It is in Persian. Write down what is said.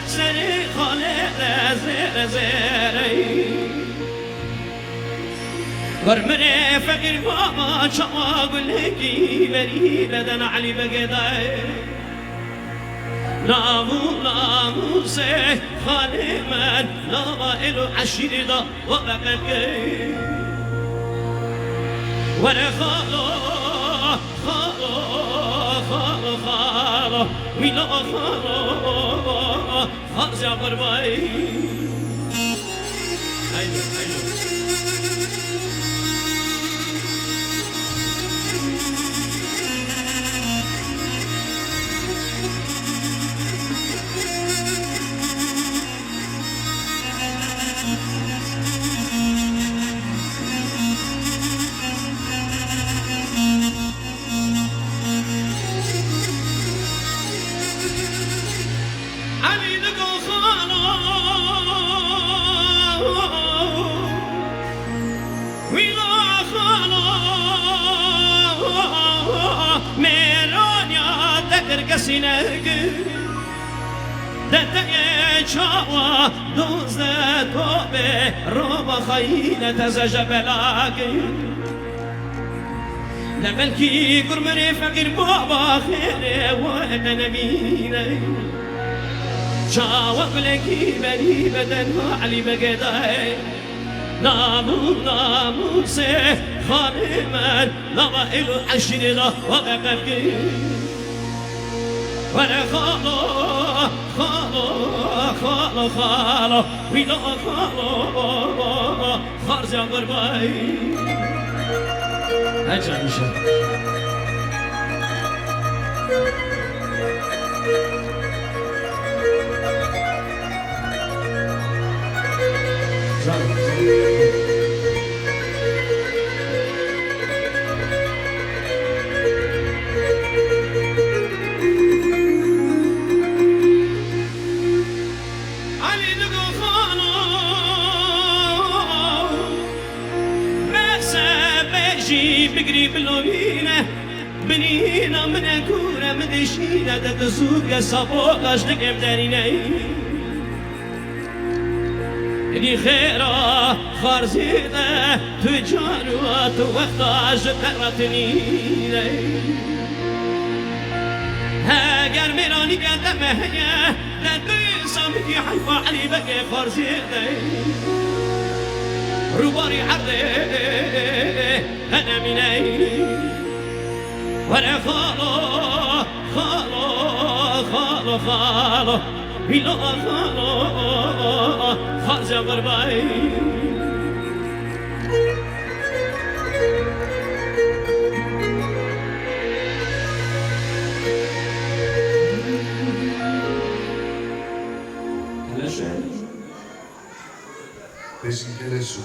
سری خالق زیر زیری برمره فقیر بابا چما گلگی بری بدن علی بگدای ناموس خالی من نوائل عشیر دا وبقى ولا خالو ويلا خالو خالص يا غرباي ايوه سینگ دته چاوا دوزه توبه رو بخیل تزج بلاگ لبلکی گرمری فقیر بابا خیره و نبینه چاوا بلکی بری بدن و علی بگدای ناموس خالی من نوائل عشیر دا و بقبگی ولا خالو ويلا خالو خارج يا غرباي اجل مشان بقري باللوينة بنينا من كورة مدشينة تتسوق يا صبوك أشتك بدارينا اللي خيرا خارزينة تجارة توقتاش تقرتني هاجر ميراني قدم هيا لا تنسى حيفا علي بقى خارزينة روباري حري أنا مني ولا خالو بلا خارج غرباي Desintereso.